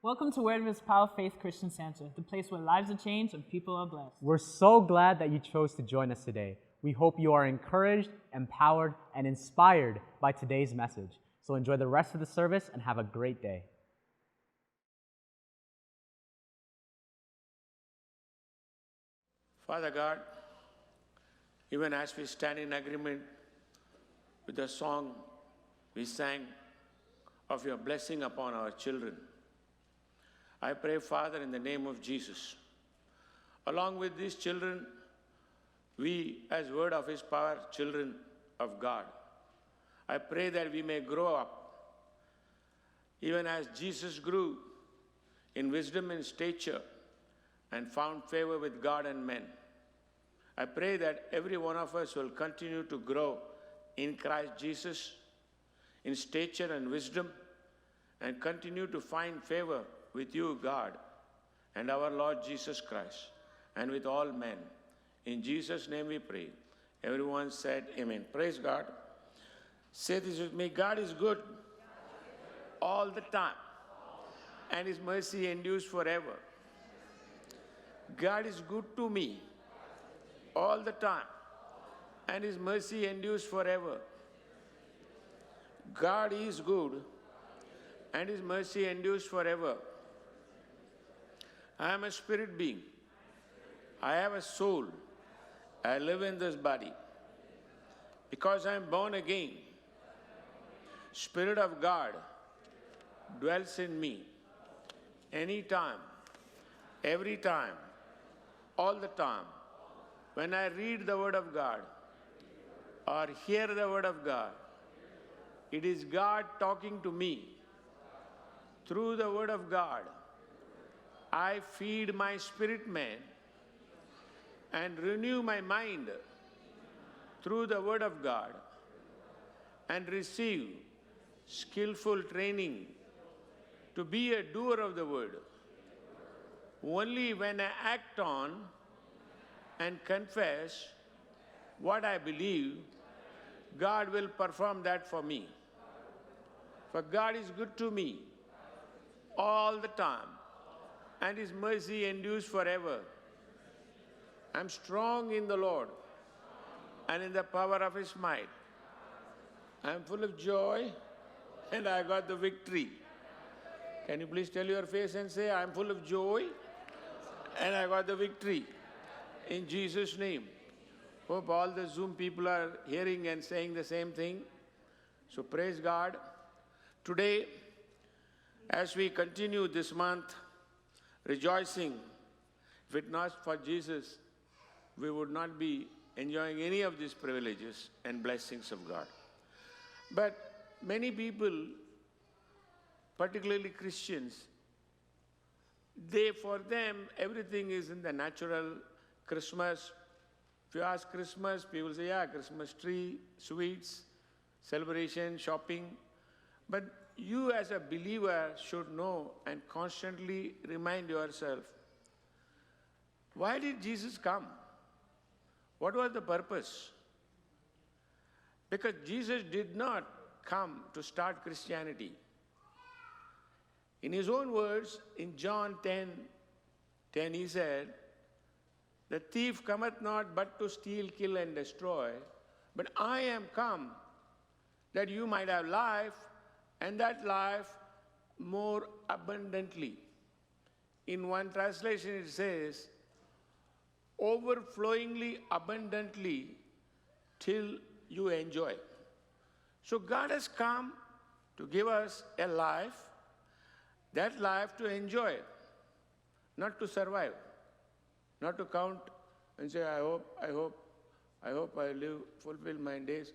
Welcome to Word of His Power Faith Christian Center, the place where lives are changed and people are blessed. We're so glad that you chose to join us today. We hope you are encouraged, empowered, and inspired by today's message. So enjoy the rest of the service and have a great day. Father God, even as we stand in agreement with the song we sang of your blessing upon our children, I pray, Father, in the name of Jesus, along with these children, we, as Word of His Power, children of God, I pray that we may grow up, even as Jesus grew in wisdom and stature and found favor with God and men. I pray that every one of us will continue to grow in Christ Jesus, in stature and wisdom, and continue to find favor with you, God, and our Lord Jesus Christ, and with all men. In Jesus' name we pray. Everyone said amen. Praise God. Say this with me. God is good all the time, and His mercy endures forever. God is good to me all the time, and His mercy endures forever. God is good, and His mercy endures forever. I am a spirit being. I have a soul. I live in this body. Because I am born again, Spirit of God dwells in me anytime, every time, all the time. When I read the Word of God or hear the Word of God, it is God talking to me through the Word of God. I feed my spirit man and renew my mind through the Word of God and receive skillful training to be a doer of the Word. Only when I act on and confess what I believe, God will perform that for me. For God is good to me all the time, and His mercy endures forever. I'm strong in the Lord and in the power of His might. I'm full of joy, and I got the victory. Can you please tell your face and say, I'm full of joy, and I got the victory. In Jesus' name. Hope all the Zoom people are hearing and saying the same thing. So praise God. Today, as we continue this month rejoicing, if it not for Jesus, we would not be enjoying any of these privileges and blessings of God. But many people, particularly Christians, for them, everything is in the natural. Christmas, if you ask Christmas, people say, yeah, Christmas tree, sweets, celebration, shopping. But you as a believer should know and constantly remind yourself, why did Jesus come? What was the purpose? Because Jesus did not come to start Christianity. In His own words, in John 10, He said, the thief cometh not but to steal, kill, and destroy, but I am come that you might have life, and that life more abundantly. In one translation it says, overflowingly abundantly till you enjoy. So God has come to give us a life, that life to enjoy, not to survive, not to count and say, I hope I live, fulfill my days,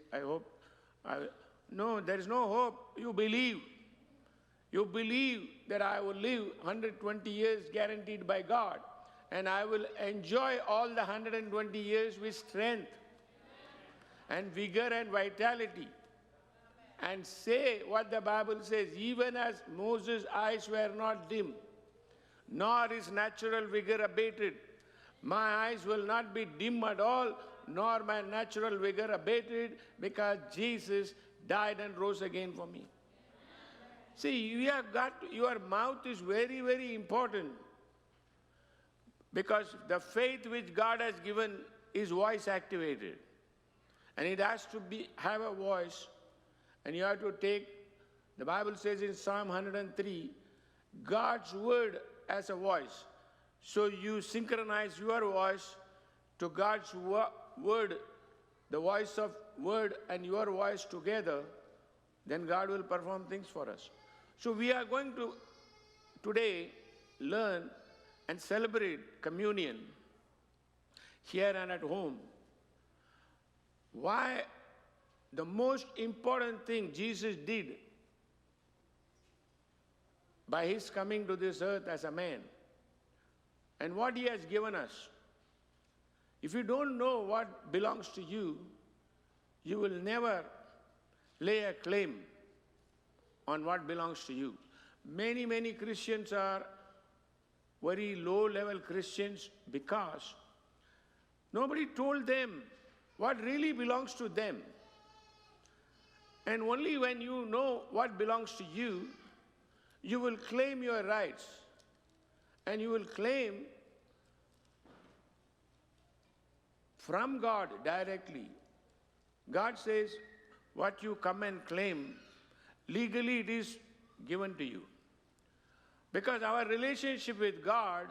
No, there is no hope. You believe. You believe that I will live 120 years guaranteed by God, and I will enjoy all the 120 years with strength and vigor and vitality. And say what the Bible says, even as Moses' eyes were not dim, nor his natural vigor abated, my eyes will not be dim at all, nor my natural vigor abated, because Jesus died and rose again for me. See, you have got, your mouth is very, very important because the faith which God has given is voice activated. And it has to have a voice, and you have to take, the Bible says in Psalm 103, God's word as a voice. So you synchronize your voice to God's word, the voice of word and your voice together, then God will perform things for us. So we are going to today learn and celebrate communion here and at home. Why the most important thing Jesus did by his coming to this earth as a man and what he has given us. If you don't know what belongs to you, you will never lay a claim on what belongs to you. Many, many Christians are very low-level Christians because nobody told them what really belongs to them. And only when you know what belongs to you, you will claim your rights. And you will claim from God directly. God says, what you come and claim, legally it is given to you. Because our relationship with God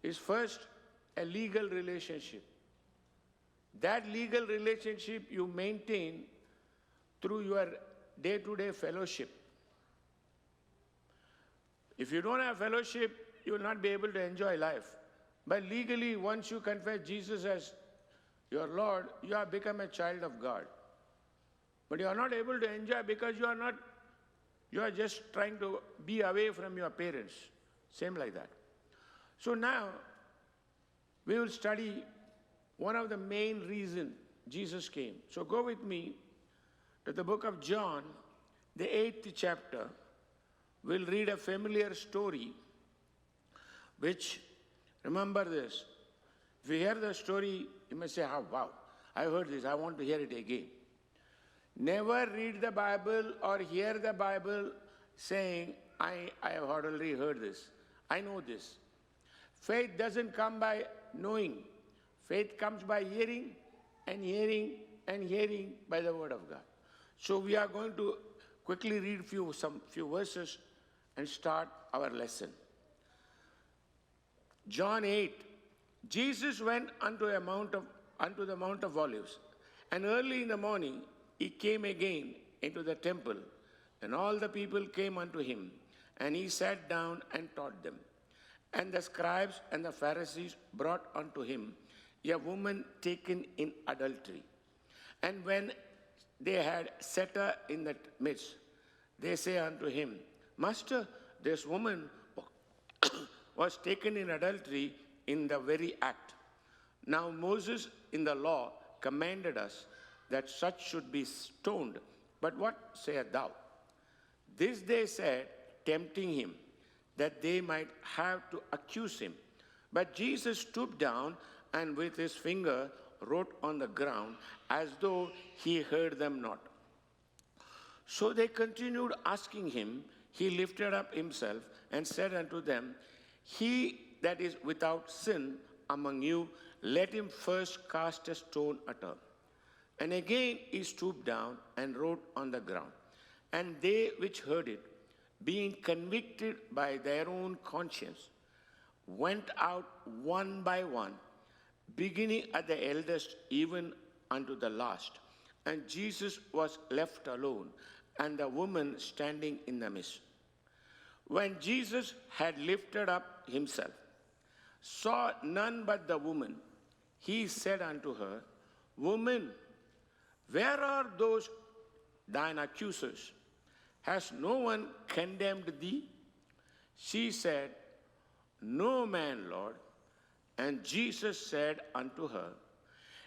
is first a legal relationship. That legal relationship you maintain through your day-to-day fellowship. If you don't have fellowship, you will not be able to enjoy life. But legally, once you confess Jesus as your Lord, you have become a child of God. But you are not able to enjoy because you are just trying to be away from your parents. Same like that. So now, we will study one of the main reasons Jesus came. So go with me to the book of John, the 8th chapter. We'll read a familiar story, which, remember this, if you hear the story, you may say, oh, wow, I heard this, I want to hear it again. Never read the Bible or hear the Bible saying, I have already heard this, I know this. Faith doesn't come by knowing. Faith comes by hearing and hearing and hearing by the word of God. So we are going to quickly read some few verses and start our lesson. John 8, Jesus went unto the Mount of Olives, and early in the morning he came again into the temple, and all the people came unto him, and he sat down and taught them. And the scribes and the Pharisees brought unto him a woman taken in adultery. And when they had set her in the midst, they say unto him, Master, this woman was taken in adultery in the very act. Now Moses in the law commanded us that such should be stoned. But what sayest thou? This they said, tempting him, that they might have to accuse him. But Jesus stooped down and with his finger wrote on the ground as though he heard them not. So they continued asking him. He lifted up himself and said unto them, He that is without sin among you, let him first cast a stone at her. And again he stooped down and wrote on the ground. And they which heard it, being convicted by their own conscience, went out one by one, beginning at the eldest even unto the last. And Jesus was left alone, and the woman standing in the midst. When Jesus had lifted up himself, saw none but the woman, he said unto her, Woman, where are those thine accusers? Has no one condemned thee? She said, No man, Lord. And Jesus said unto her,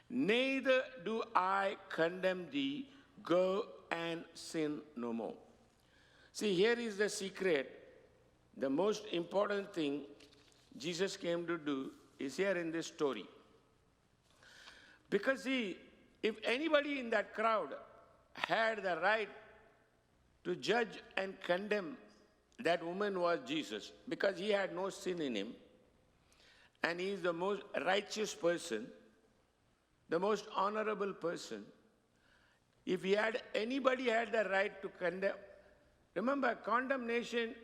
Neither do I condemn thee. Go and sin no more. See, here is the secret. The most important thing Jesus came to do is here in this story. Because see, if anybody in that crowd had the right to judge and condemn that woman was Jesus, because he had no sin in him, and he is the most righteous person, the most honorable person. If anybody had the right to condemn, remember, condemnation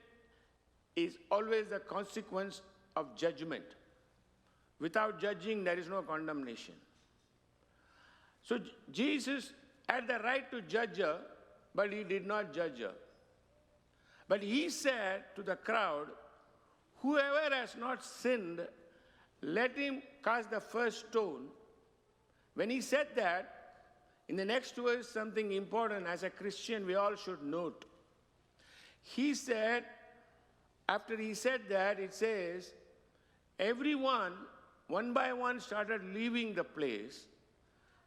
is always the consequence of judgment. Without judging, there is no condemnation. So Jesus had the right to judge her, but he did not judge her. But he said to the crowd, whoever has not sinned, let him cast the first stone. When he said that, in the next verse, something important as a Christian we all should note. He said, after he said that, it says, everyone, one by one, started leaving the place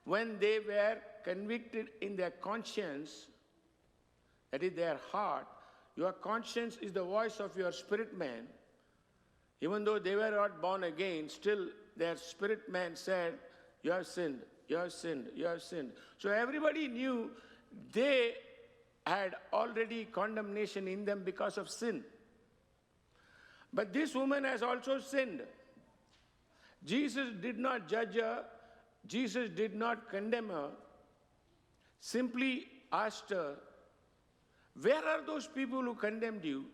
when they were convicted in their conscience, that is their heart. Your conscience is the voice of your spirit man. Even though they were not born again, still their spirit man said, you have sinned, you have sinned, you have sinned. So everybody knew they had already condemnation in them because of sin. But this woman has also sinned. Jesus did not judge her. Jesus did not condemn her. Simply asked her, where are those people who condemned you?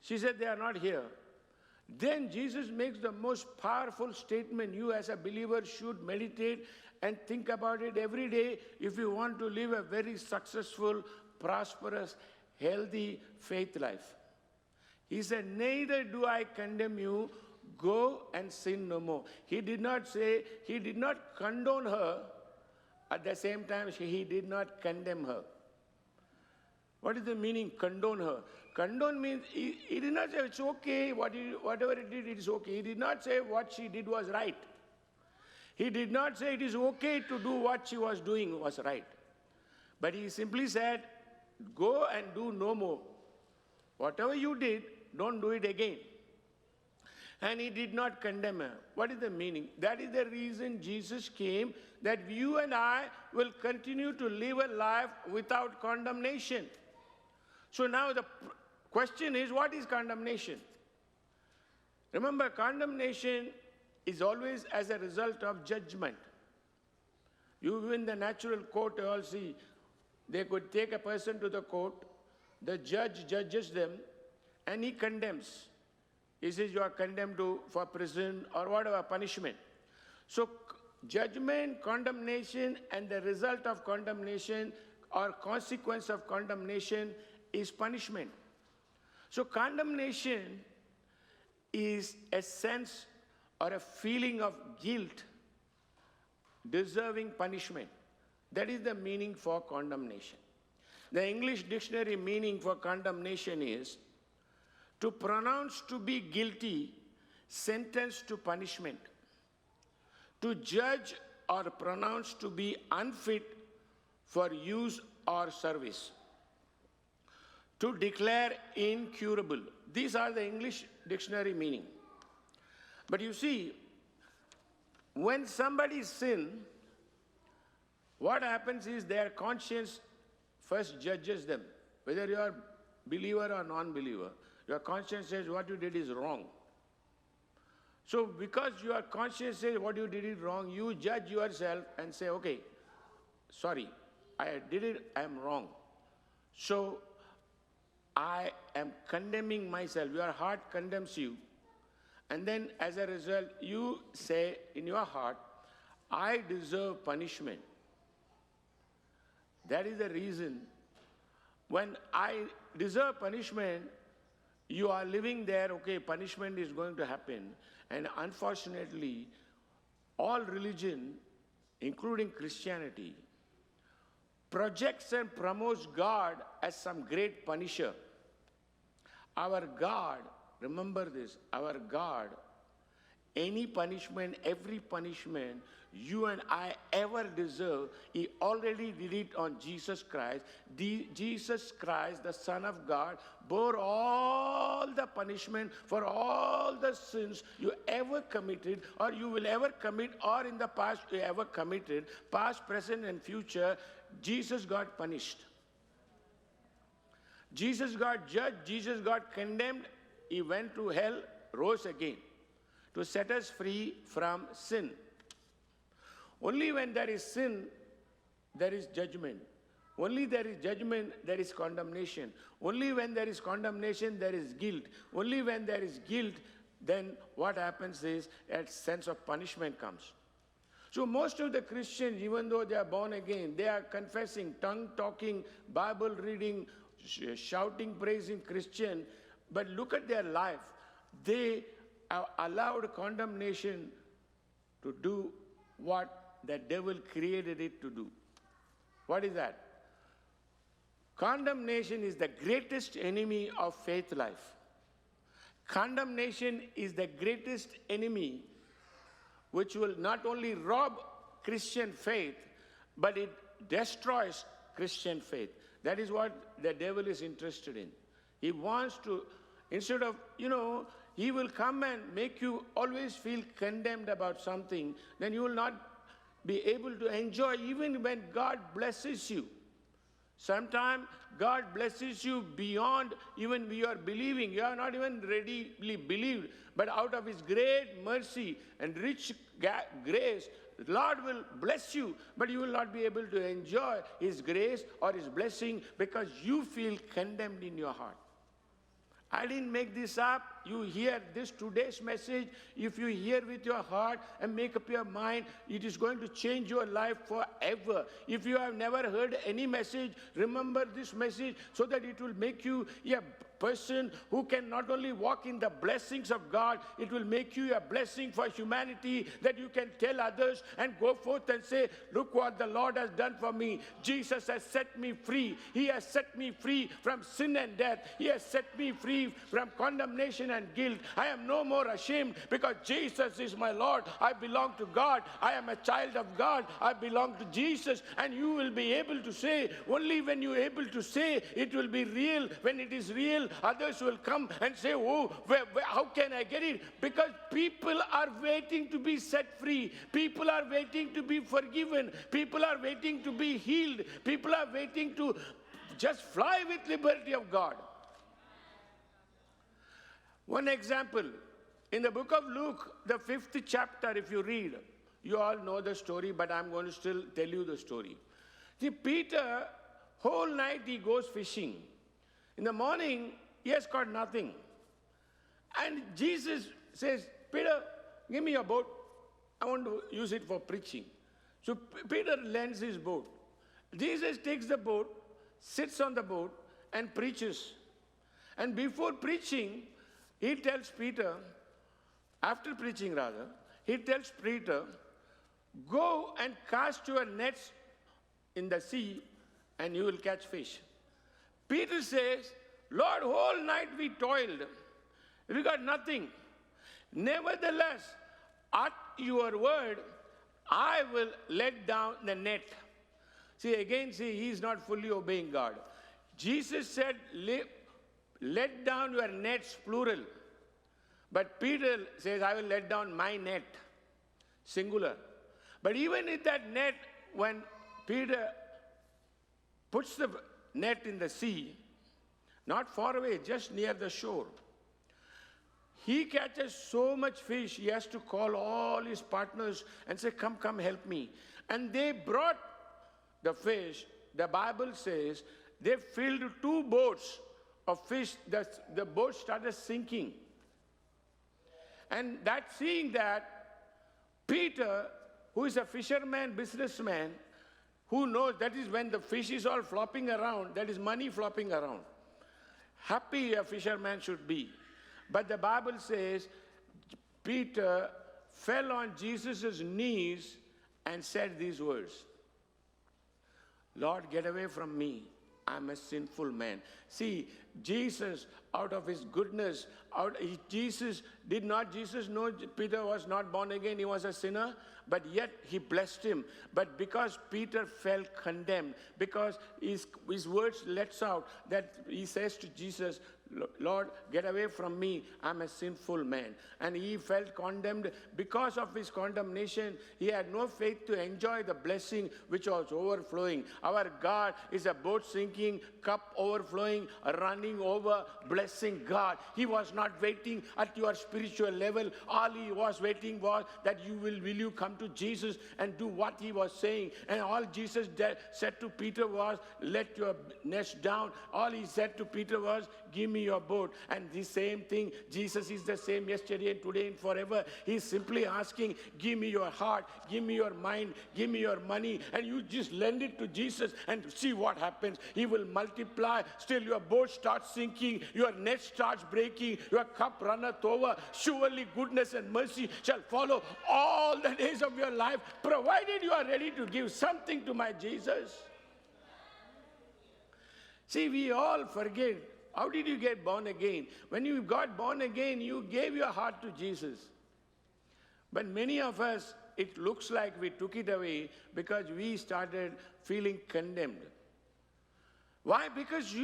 She said, they are not here. Then Jesus makes the most powerful statement you as a believer should meditate and think about it every day if you want to live a very successful, prosperous, healthy faith life. He said, neither do I condemn you, go and sin no more. He did not condone her. At the same time, he did not condemn her. What is the meaning, condone her? Condone means he did not say it's okay, whatever it did, it is okay. He did not say what she did was right. He did not say it is okay to do what she was doing was right. But he simply said, go and do no more. Whatever you did, don't do it again. And he did not condemn her. What is the meaning? That is the reason Jesus came, that you and I will continue to live a life without condemnation. So now the question is, what is condemnation? Remember, condemnation is always as a result of judgment. You in the natural court, you all see, they could take a person to the court, the judge judges them, and he condemns. He says you are condemned for prison or whatever punishment. So judgment, condemnation, and the result of condemnation or consequence of condemnation is punishment. So condemnation is a sense or a feeling of guilt deserving punishment. That is the meaning for condemnation. The English dictionary meaning for condemnation is to pronounce to be guilty, sentenced to punishment. To judge or pronounce to be unfit for use or service. To declare incurable. These are the English dictionary meaning. But you see, when somebody sins, what happens is their conscience first judges them. Whether you are believer or non-believer, your conscience says what you did is wrong. So because your conscience says what you did is wrong, you judge yourself and say, okay, sorry, I did it, I am wrong. So I am condemning myself. Your heart condemns you. And then as a result, you say in your heart, I deserve punishment. That is the reason. When I deserve punishment, you are living there, okay, punishment is going to happen. And unfortunately, all religion, including Christianity, projects and promotes God as some great punisher. Our God, remember this, our God, any punishment, every punishment you and I ever deserve, He already did it on Jesus Christ. Jesus Christ, the Son of God, bore all the punishment for all the sins you ever committed or you will ever commit or in the past you ever committed, past, present and future. Jesus got punished. Jesus got judged, Jesus got condemned, he went to hell, rose again to set us free from sin. Only when there is sin, there is judgment. Only there is judgment, there is condemnation. Only when there is condemnation, there is guilt. Only when there is guilt, then what happens is a sense of punishment comes. So most of the Christians, even though they are born again, they are confessing, tongue-talking, Bible-reading, shouting, praising Christian, but look at their life. They are allowed condemnation to do what the devil created it to do. What is that? Condemnation is the greatest enemy of faith life. Condemnation is the greatest enemy which will not only rob Christian faith, but it destroys Christian faith. That is what the devil is interested in. He wants to, instead of, he will come and make you always feel condemned about something, then you will not be able to enjoy even when God blesses you. Sometimes God blesses you beyond even you are believing. You are not even readily believed, but out of His great mercy and rich grace, the Lord will bless you, but you will not be able to enjoy His grace or His blessing because you feel condemned in your heart. I didn't make this up. You hear this today's message. If you hear with your heart and make up your mind, it is going to change your life forever. If you have never heard any message, remember this message so that it will make you a person who can not only walk in the blessings of God, it will make you a blessing for humanity that you can tell others and go forth and say, look what the Lord has done for me. Jesus has set me free. He has set me free from sin and death. He has set me free from condemnation and guilt. I am no more ashamed because Jesus is my Lord. I belong to God. I am a child of God. I belong to Jesus. And you will be able to say, only when you are able to say, it will be real. When it is real, others will come and say, oh, how can I get it? Because people are waiting to be set free. People are waiting to be forgiven. People are waiting to be healed. People are waiting to just fly with liberty of God. One example, in the book of Luke, the 5th chapter, if you read, you all know the story, but I'm going to still tell you the story. See, Peter, whole night he goes fishing. In the morning, he has caught nothing. And Jesus says, Peter, give me your boat. I want to use it for preaching. So Peter lends his boat. Jesus takes the boat, sits on the boat, and preaches. And before preaching, he tells Peter, after preaching rather, he tells Peter, go and cast your nets in the sea and you will catch fish. Peter says, Lord, whole night we toiled. We got nothing. Nevertheless, at your word, I will let down the net. See, he's not fully obeying God. Jesus said, let down your nets, plural. But Peter says, I will let down my net, singular. But even in that net, when Peter puts the net in the sea, not far away, just near the shore, he catches so much fish, he has to call all his partners and say, come, help me. And they brought the fish. The Bible says they filled 2 boats of fish. The boat started sinking. And seeing that, Peter, who is a fisherman, businessman, who knows that is when the fish is all flopping around, that is money flopping around. Happy a fisherman should be. But the Bible says Peter fell on Jesus' knees and said these words, Lord, get away from me. I'm a sinful man. See, Jesus, out of his goodness, Jesus know Peter was not born again, he was a sinner, but yet he blessed him. But because Peter felt condemned, because his words lets out that he says to Jesus, Lord, get away from me. I'm a sinful man. And he felt condemned. Because of his condemnation, he had no faith to enjoy the blessing which was overflowing. Our God is a boat sinking, cup overflowing, running over, blessing God. He was not waiting at your spiritual level. All he was waiting was that will you come to Jesus and do what he was saying. And all Jesus said to Peter was, let your nets down. All he said to Peter was, give me your boat. And the same thing, Jesus is the same yesterday and today and forever. He's simply asking, give me your heart, give me your mind, give me your money, and you just lend it to Jesus and see what happens. He will multiply. Still your boat starts sinking, your net starts breaking, your cup runneth over. Surely goodness and mercy shall follow all the days of your life, provided you are ready to give something to my Jesus. See, we all forget. How did you get born again? When you got born again, you gave your heart to Jesus. But many of us, it looks like we took it away because we started feeling condemned. Why? Because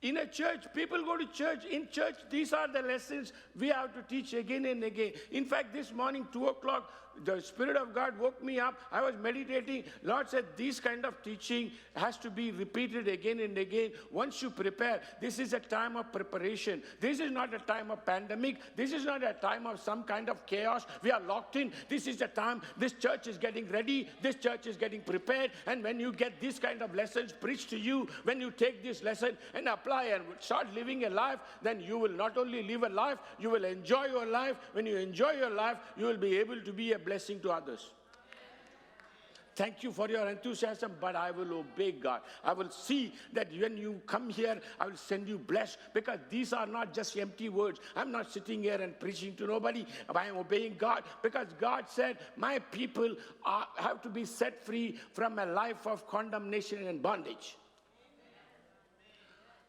in a church, people go to church. In church, these are the lessons we have to teach again and again. In fact, this morning, 2 o'clock, the Spirit of God woke me up. I was meditating. Lord said, this kind of teaching has to be repeated again and again. Once you prepare, this is a time of preparation. This is not a time of pandemic. This is not a time of some kind of chaos. We are locked in. This is the time this church is getting ready. This church is getting prepared. And when you get this kind of lessons preached to you, when you take this lesson and apply and start living a life, then you will not only live a life, you will enjoy your life. When you enjoy your life, you will be able to be a blessing to others. Thank you for your enthusiasm, but I will obey God. I will see that when you come here, I will send you blessed, because these are not just empty words. I'm not sitting here and preaching to nobody. I am obeying God, because God said, my people have to be set free from a life of condemnation and bondage.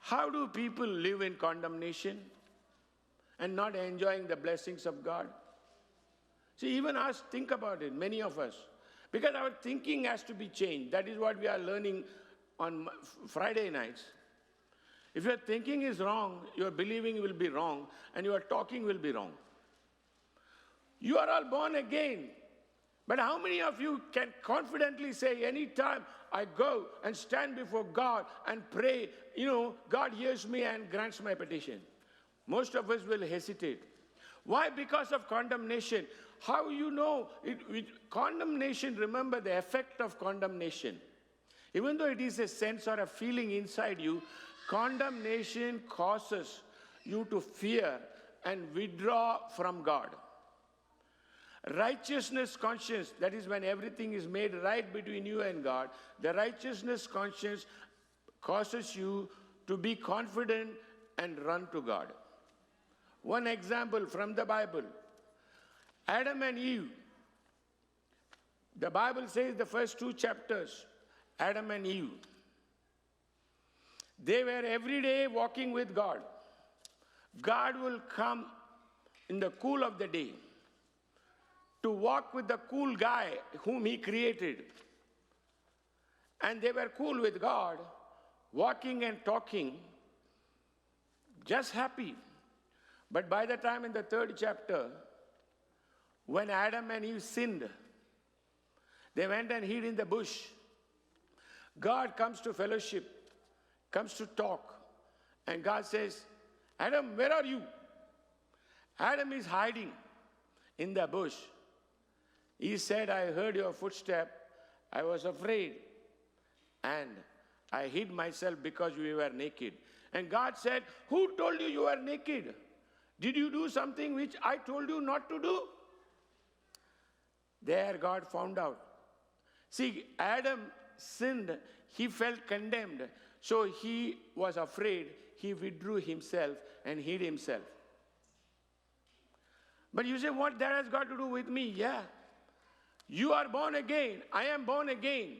How do people live in condemnation and not enjoying the blessings of God? See, even us, think about it, many of us. Because our thinking has to be changed. That is what we are learning on Friday nights. If your thinking is wrong, your believing will be wrong, and your talking will be wrong. You are all born again. But how many of you can confidently say, anytime I go and stand before God and pray, God hears me and grants my petition? Most of us will hesitate. Why? Because of condemnation. How you know? Condemnation, remember the effect of condemnation. Even though it is a sense or a feeling inside you, condemnation causes you to fear and withdraw from God. Righteousness conscience, that is when everything is made right between you and God, the righteousness conscience causes you to be confident and run to God. One example from the Bible. Adam and Eve. The Bible says the first 2 chapters, Adam and Eve. They were every day walking with God. God will come in the cool of the day to walk with the cool guy whom he created. And they were cool with God, walking and talking, just happy. But by the time in the 3rd chapter, when Adam and Eve sinned, they went and hid in the bush. God comes to fellowship, comes to talk, and God says, Adam, where are you? Adam is hiding in the bush. He said, I heard your footstep, I was afraid, and I hid myself because we were naked. And God said, who told you you were naked? Did you do something which I told you not to do? There God found out. See, Adam sinned, he felt condemned, so he was afraid, he withdrew himself and hid himself. But you say, what that has got to do with me? Yeah. You are born again, I am born again.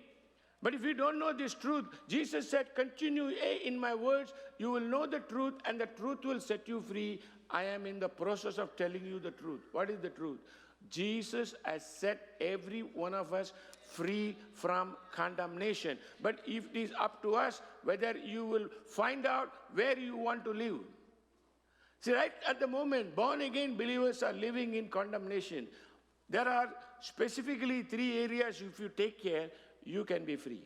But if you don't know this truth, Jesus said, continue in my words, you will know the truth, and the truth will set you free. I am in the process of telling you the truth. What is the truth? Jesus has set every one of us free from condemnation. But if it is up to us whether you will find out where you want to live. See, right at the moment, born again believers are living in condemnation. There are specifically 3 areas, if you take care, you can be free.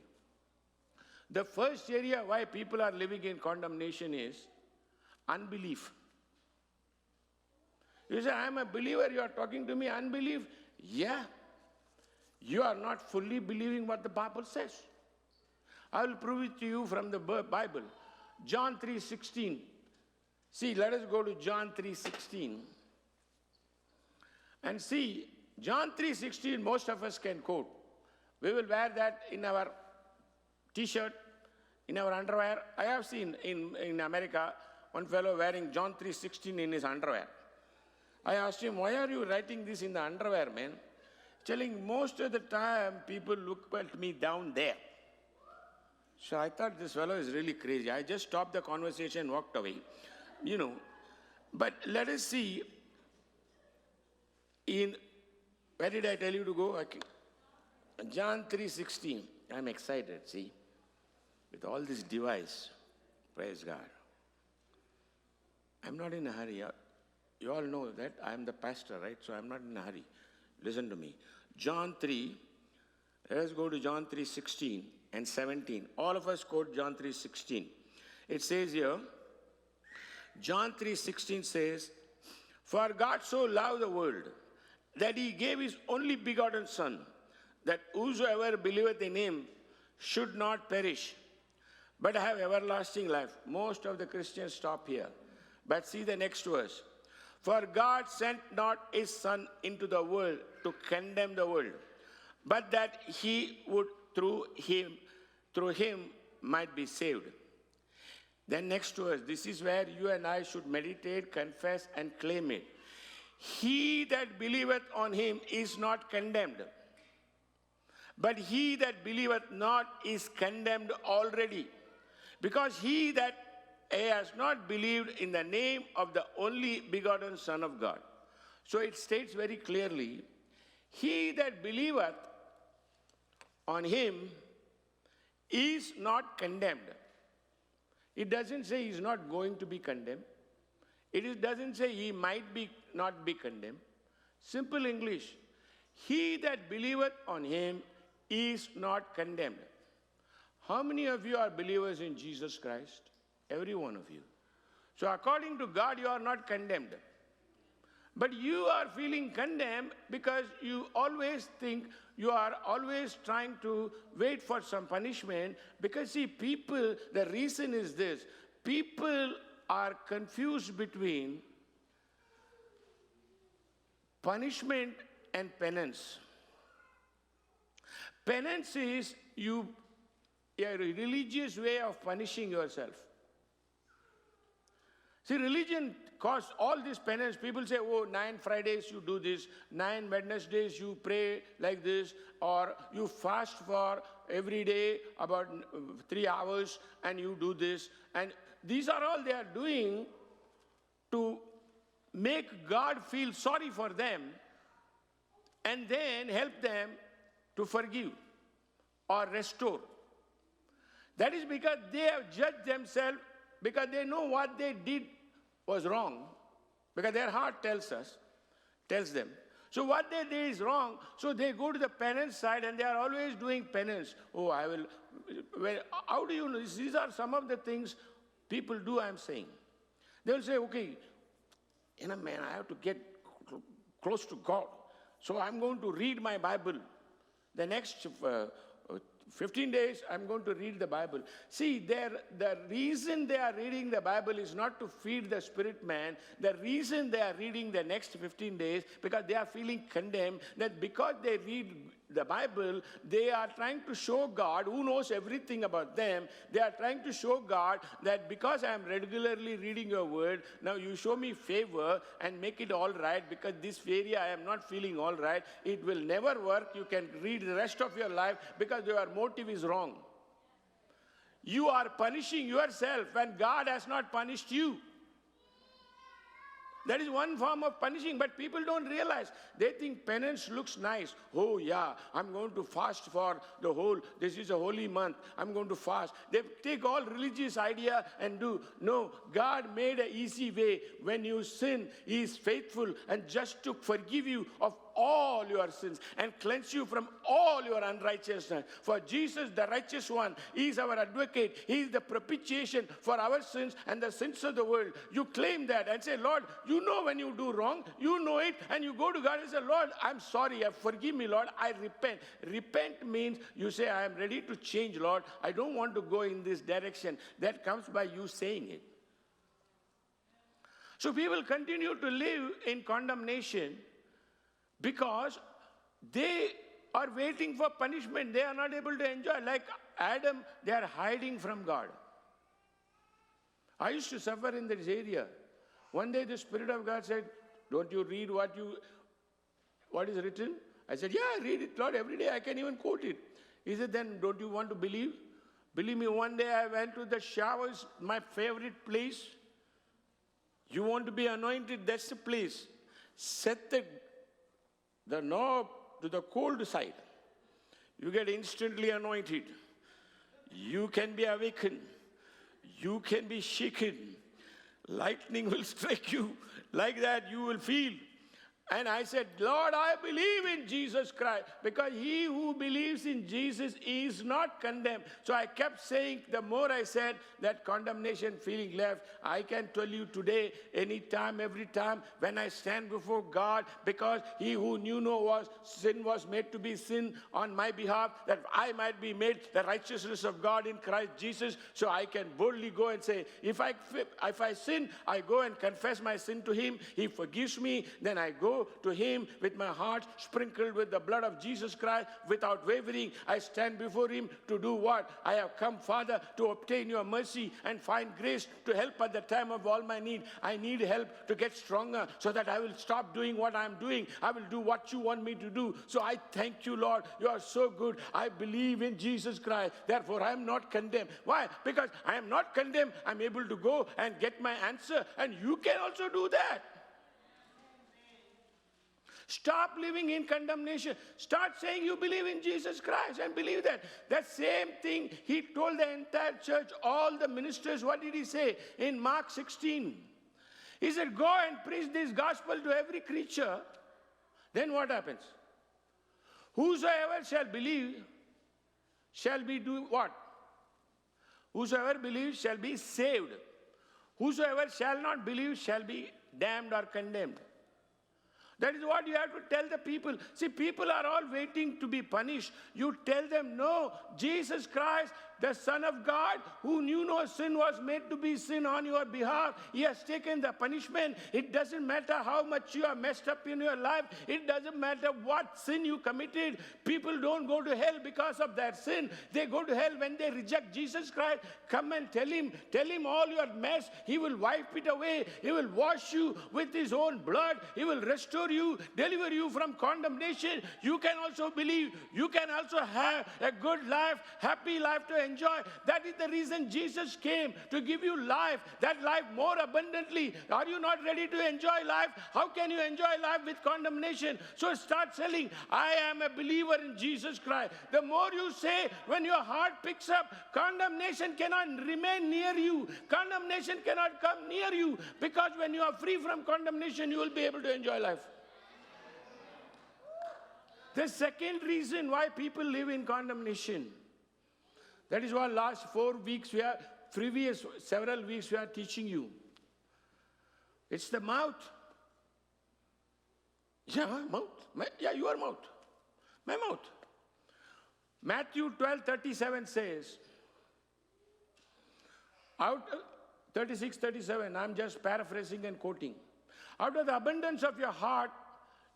The first area why people are living in condemnation is unbelief. You say, I am a believer, you are talking to me unbelief? Yeah. You are not fully believing what the Bible says. I will prove it to you from the Bible. John 3:16. See, let us go to John 3:16. And see, John 3:16, most of us can quote. We will wear that in our t-shirt, in our underwear. I have seen in America, one fellow wearing John 3:16 in his underwear. I asked him, why are you writing this in the underwear, man? Telling most of the time, people look at me down there. So I thought this fellow is really crazy. I just stopped the conversation, walked away. You know, but let us see where did I tell you to go? Okay. John 3:16. I'm excited, see, with all this device. Praise God. I'm not in a hurry. You all know that I'm the pastor, right? So I'm not in a hurry. Listen to me. John 3, let us go to John 3:16 and 17. All of us quote John 3:16. It says here, John 3:16 says, for God so loved the world that he gave his only begotten Son, that whosoever believeth in him should not perish, but have everlasting life. Most of the Christians stop here. But see the next verse. For God sent not his Son into the world to condemn the world, but that he would through him might be saved. Then next verse, this is where you and I should meditate, confess, and claim it. He that believeth on him is not condemned, but he that believeth not is condemned already, because he that has not believed in the name of the only begotten Son of God. So it states very clearly, he that believeth on him is not condemned. It doesn't say he is not going to be condemned. Doesn't say he might not be condemned. Simple English. He that believeth on him is not condemned. How many of you are believers in Jesus Christ? Every one of you. So according to God, you are not condemned. But you are feeling condemned because you always think you are always trying to wait for some punishment. Because see, people, the reason is this. People are confused between punishment and penance. Penance is a religious way of punishing yourself. See, religion caused all this penance. People say, oh, 9 Fridays you do this, 9 Wednesdays you pray like this, or you fast for every day about 3 hours and you do this. And these are all they are doing to make God feel sorry for them and then help them to forgive or restore. That is because they have judged themselves, because they know what they did was wrong, because their heart tells them. So what they did is wrong, so they go to the penance side and they are always doing penance. Oh, I will, well, how do you know? These are some of the things people do, I'm saying. They will say, okay, man, I have to get close to God. So I'm going to read my Bible. The next 15 days, I'm going to read the Bible. See, the reason they are reading the Bible is not to feed the spirit man. The reason they are reading the next 15 days, because they are feeling condemned, that because they read the Bible, they are trying to show God, who knows everything about them, they are trying to show God that because I am regularly reading your word, now you show me favor and make it all right, because this area I am not feeling all right. It will never work. You can read the rest of your life because your motive is wrong. You are punishing yourself when God has not punished you. That is one form of punishing, but people don't realize. They think penance looks nice. Oh yeah, I'm going to fast for this is a holy month. I'm going to fast. They take all religious idea and do. No, God made an easy way. When you sin, He is faithful and just to forgive you of all your sins and cleanse you from all your unrighteousness. For Jesus, the righteous one, He is our advocate. He is the propitiation for our sins and the sins of the world. You claim that and say, Lord, you know when you do wrong, you know it, and you go to God and say, Lord, I'm sorry, forgive me, Lord, I repent. Repent means you say, I am ready to change, Lord. I don't want to go in this direction. That comes by you saying it. So people continue to live in condemnation because they are waiting for punishment. They are not able to enjoy. Like Adam, they are hiding from God. I used to suffer in this area. One day the Spirit of God said, don't you read what is written? I said, yeah, I read it, Lord, every day. I can even quote it. He said, then don't you want to believe? Believe me, one day I went to the showers, my favorite place. You want to be anointed, that's the place. Set the knob to the cold side. You get instantly anointed. You can be awakened. You can be shaken. Lightning will strike you. Like that you will feel. And I said, Lord, I believe in Jesus Christ, because he who believes in Jesus is not condemned. So I kept saying, the more I said, that condemnation feeling left. I can tell you today, anytime, every time, when I stand before God, because he who knew no sin was made to be sin on my behalf, that I might be made the righteousness of God in Christ Jesus. So I can boldly go and say, if I sin, I go and confess my sin to him. He forgives me. Then I go to him with my heart sprinkled with the blood of Jesus Christ without wavering. I stand before him to do what? I have come, Father, to obtain your mercy and find grace to help at the time of all my need. I need help to get stronger so that I will stop doing what I'm doing. I will do what you want me to do. So I thank you, Lord. You are so good. I believe in Jesus Christ. Therefore, I am not condemned. Why? Because I am not condemned. I'm able to go and get my answer. And you can also do that. Stop living in condemnation. Start saying you believe in Jesus Christ and believe that. That same thing he told the entire church, all the ministers. What did he say in Mark 16? He said, go and preach this gospel to every creature. Then what happens? Whosoever shall believe shall be do what? Whosoever believes shall be saved. Whosoever shall not believe shall be damned or condemned. That is what you have to tell the people. See, people are all waiting to be punished. You tell them, no, Jesus Christ, the Son of God, who knew no sin, was made to be sin on your behalf. He has taken the punishment. It doesn't matter how much you are messed up in your life. It doesn't matter what sin you committed. People don't go to hell because of their sin. They go to hell when they reject Jesus Christ. Come and tell him all your mess. He will wipe it away. He will wash you with his own blood. He will restore you, deliver you from condemnation. You can also believe. You can also have a good life, happy life to enjoy. That is the reason Jesus came, to give you life, that life more abundantly. Are you not ready to enjoy life? How can you enjoy life with condemnation? So start selling, I am a believer in Jesus Christ. The more you say, when your heart picks up, condemnation cannot remain near you. Condemnation cannot come near you, because when you are free from condemnation, you will be able to enjoy life. The second reason why people live in condemnation, that is why last 4 weeks, several weeks we are teaching you. It's the mouth. Yeah, mouth. Your mouth. My mouth. Matthew 12:37 says, 36:37, I'm just paraphrasing and quoting. Out of the abundance of your heart,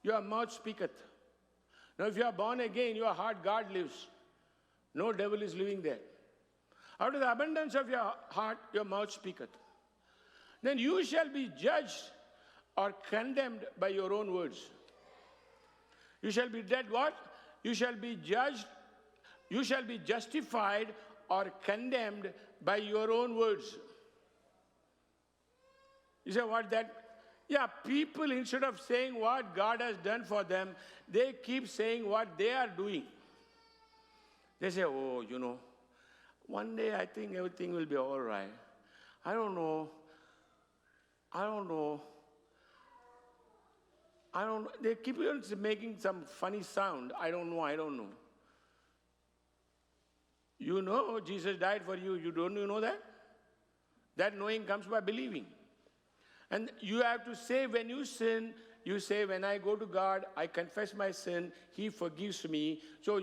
your mouth speaketh. Now, if you are born again, your heart, God lives. No devil is living there. Out of the abundance of your heart, your mouth speaketh. Then you shall be judged or condemned by your own words. You shall be dead what? You shall be judged. You shall be justified or condemned by your own words. You say, what that? Yeah, people, instead of saying what God has done for them, they keep saying what they are doing. They say, oh, one day I think everything will be all right. I don't know. They keep on making some funny sound. I don't know. You know Jesus died for you. You know that? That knowing comes by believing. And you have to say when you sin, you say, when I go to God, I confess my sin, He forgives me. So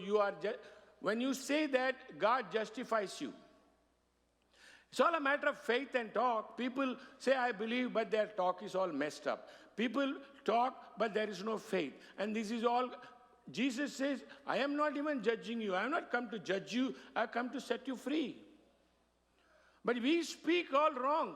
when you say that, God justifies you. It's all a matter of faith and talk. People say, I believe, but their talk is all messed up. People talk, but there is no faith. And this is all, Jesus says, I am not even judging you. I have not come to judge you. I have come to set you free. But we speak all wrong.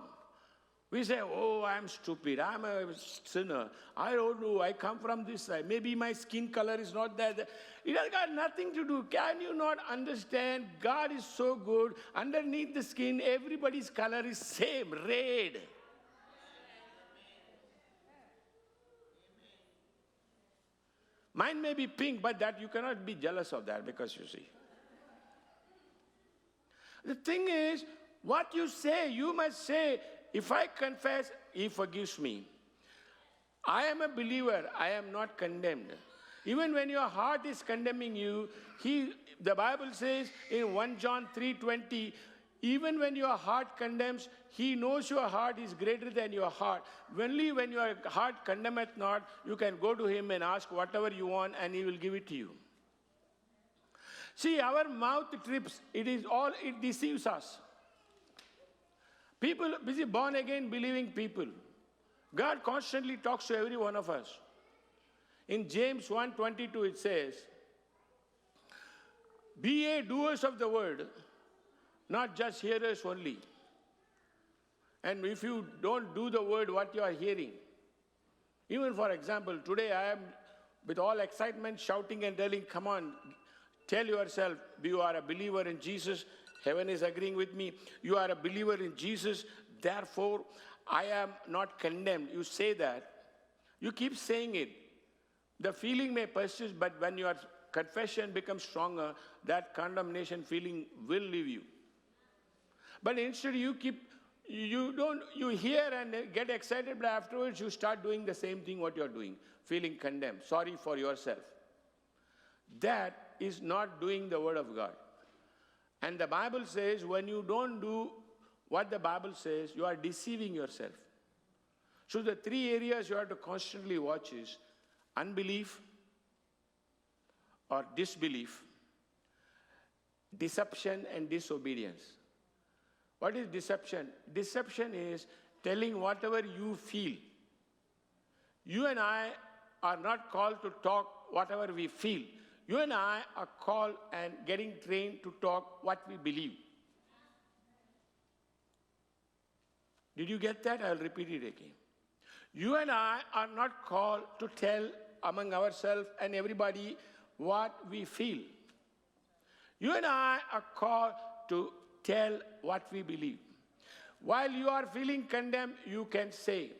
We say, oh, I'm stupid. I'm a sinner. I don't know. I come from this side. Maybe my skin color is not that. It has got nothing to do. Can you not understand? God is so good. Underneath the skin, everybody's color is same, red. Mine may be pink, but that you cannot be jealous of that because you see. The thing is, what you say, you must say, if I confess, He forgives me. I am a believer. I am not condemned. Even when your heart is condemning you, the Bible says in 1 John 3:20, even when your heart condemns, He knows your heart is greater than your heart. Only when your heart condemneth not, you can go to Him and ask whatever you want, and He will give it to you. See, our mouth trips. It deceives us. People, born again, believing people. God constantly talks to every one of us. In James 1:22, it says, be ye doers of the word, not just hearers only. And if you don't do the word, what you are hearing. Even for example, today I am with all excitement shouting and telling, come on, tell yourself, you are a believer in Jesus. Heaven is agreeing with me. You are a believer in Jesus. Therefore, I am not condemned. You say that. You keep saying it. The feeling may persist, but when your confession becomes stronger, that condemnation feeling will leave you. But instead you hear and get excited, but afterwards you start doing the same thing what you're doing, feeling condemned, sorry for yourself. That is not doing the word of God. And the Bible says when you don't do what the Bible says, you are deceiving yourself. So the three areas you have to constantly watch is unbelief or disbelief, deception and disobedience. What is deception? Deception is telling whatever you feel. You and I are not called to talk whatever we feel. You and I are called and getting trained to talk what we believe. Did you get that? I'll repeat it again. You and I are not called to tell among ourselves and everybody what we feel. You and I are called to tell what we believe. While you are feeling condemned, you can say,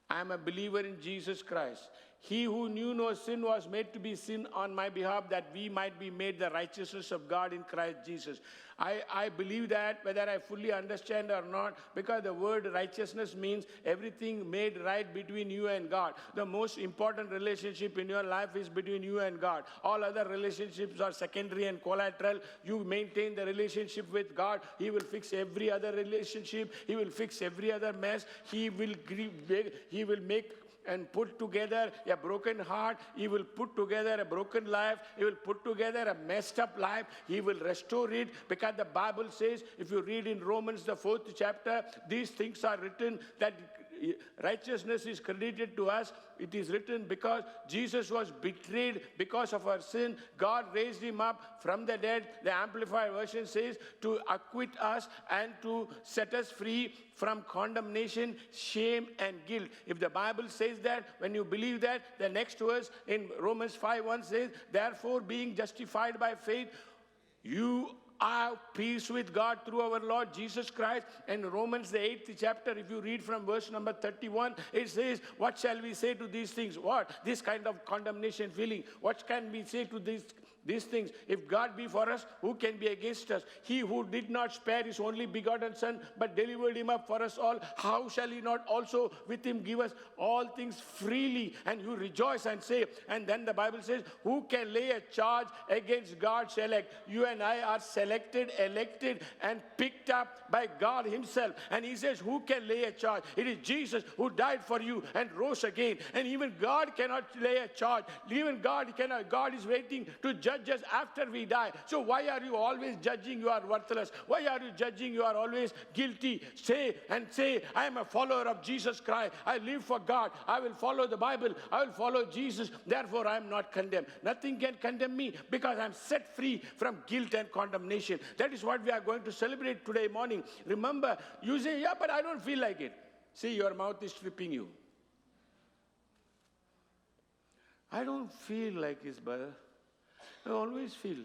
I am a believer in Jesus Christ. He who knew no sin was made to be sin on my behalf, that we might be made the righteousness of God in Christ Jesus. I believe that whether I fully understand or not, because the word righteousness means everything made right between you and God. The most important relationship in your life is between you and God. All other relationships are secondary and collateral. You maintain the relationship with God. He will fix every other relationship. He will fix every other mess. He will make and put together a broken heart. He will put together a broken life. He will put together a messed up life. He will restore it, because the Bible says, if you read in Romans, the 4th chapter, these things are written that righteousness is credited to us. It is written because Jesus was betrayed because of our sin. God raised him up from the dead. The Amplified Version says to acquit us and to set us free from condemnation, shame, and guilt. If the Bible says that, when you believe that, the next verse in Romans 5:1 says, therefore being justified by faith, you have peace with God through our Lord Jesus Christ. And Romans, the 8th chapter, if you read from verse number 31, it says, what shall we say to these things? What? This kind of condemnation feeling. What can we say to these things? If God be for us, who can be against us? He who did not spare his only begotten Son, but delivered him up for us all, how shall he not also with him give us all things freely? And you rejoice and say, and then the Bible says, who can lay a charge against God's elect? You and I are selected, elected, and picked up by God himself. And he says, who can lay a charge? It is Jesus who died for you and rose again. And even God cannot lay a charge. Even God cannot. God is waiting to judge us after we die. So why are you always judging you are worthless? Why are you judging you are always guilty? Say, I am a follower of Jesus Christ. I live for God. I will follow the Bible. I will follow Jesus. Therefore, I am not condemned. Nothing can condemn me because I am set free from guilt and condemnation. That is what we are going to celebrate today morning. Remember, you say, yeah, but I don't feel like it. See, your mouth is tripping you. I don't feel like this, brother. I always feel.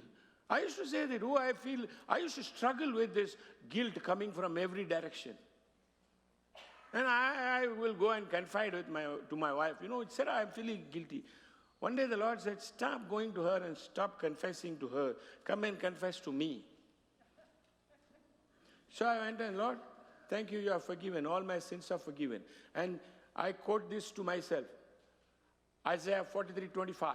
I used to say that, I used to struggle with this guilt coming from every direction. And I will go and confide to my wife, Sarah, I'm feeling guilty. One day the Lord said, stop going to her and stop confessing to her. Come and confess to me. So I went and, Lord, thank you, you are forgiven. All my sins are forgiven. And I quote this to myself. Isaiah 43:25.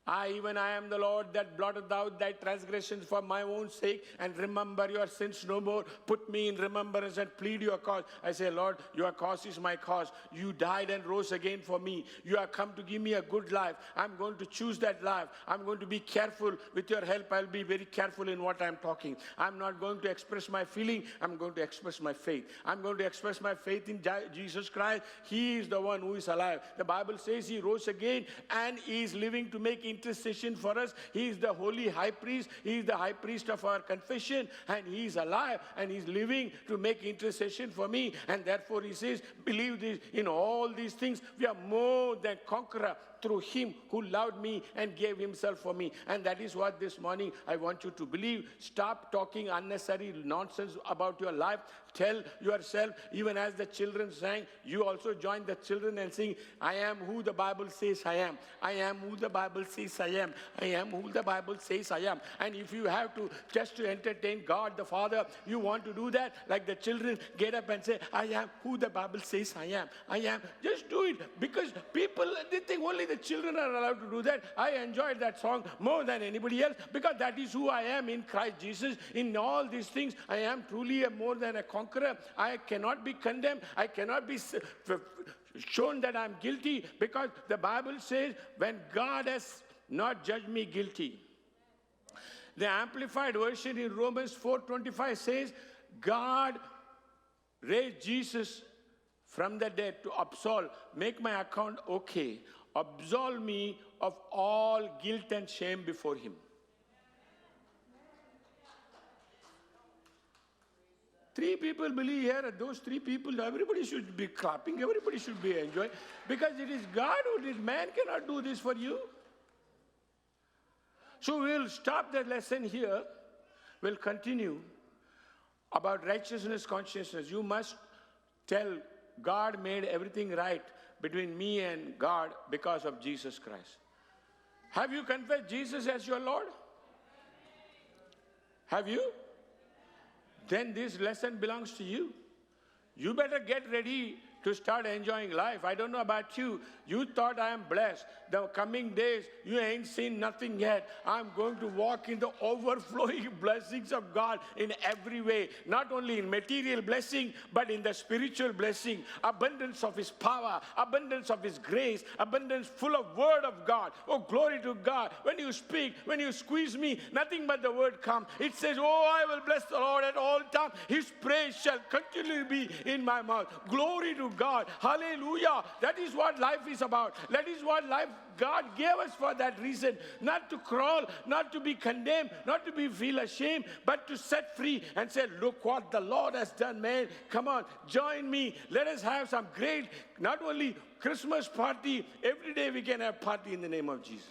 I am the Lord that blotted out thy transgressions for my own sake, and remember your sins no more. Put me in remembrance and plead your cause. I say, Lord, your cause is my cause. You died and rose again for me. You have come to give me a good life. I'm going to choose that life. I'm going to be careful. With your help, I'll be very careful in what I'm talking. I'm not going to express my feeling. I'm going to express my faith. I'm going to express my faith in Jesus Christ. He is the one who is alive. The Bible says he rose again and he is living to make intercession for us. He is the holy high priest. He is the high priest of our confession, and he is alive and he is living to make intercession for me. And therefore he says, believe this, in all these things we are more than conqueror through him who loved me and gave himself for me. And that is what this morning I want you to believe. Stop talking unnecessary nonsense about your life. Tell yourself, even as the children sang, you also join the children and sing, I am who the Bible says I am. I am who the Bible says I am. I am who the Bible says I am. And if you have to just to entertain God the Father, you want to do that, like the children get up and say, I am who the Bible says I am. I am. Just do it, because people, they think only the children are allowed to do that. I enjoyed that song more than anybody else, because that is who I am in Christ Jesus. In all these things, I am truly more than a conqueror. I cannot be condemned. I cannot be shown that I'm guilty, because the Bible says, when God has not judged me guilty. The Amplified Version in Romans 4:25 says, God raised Jesus from the dead to absolve, make my account okay, absolve me of all guilt and shame before him. Three people believe here, and those three people, everybody should be clapping, everybody should be enjoying, because it is God who did. Man cannot do this for you. So we'll stop the lesson here. We'll continue about righteousness, consciousness. You must tell God made everything right between me and God because of Jesus Christ. Have you confessed Jesus as your Lord? Have you? Then this lesson belongs to you. You better get ready to start enjoying life. I don't know about you. You thought I am blessed. The coming days, you ain't seen nothing yet. I'm going to walk in the overflowing blessings of God in every way. Not only in material blessing, but in the spiritual blessing. Abundance of his power, abundance of his grace, abundance full of word of God. Oh, glory to God. When you speak, when you squeeze me, nothing but the word comes. It says, oh, I will bless the Lord at all times. His praise shall continually be in my mouth. Glory to God. Hallelujah. That is what life is about. That is what life God gave us for that reason. Not to crawl, not to be condemned, not to feel ashamed, but to set free and say, look what the Lord has done, man. Come on, join me. Let us have some great, not only Christmas party, every day we can have party in the name of Jesus.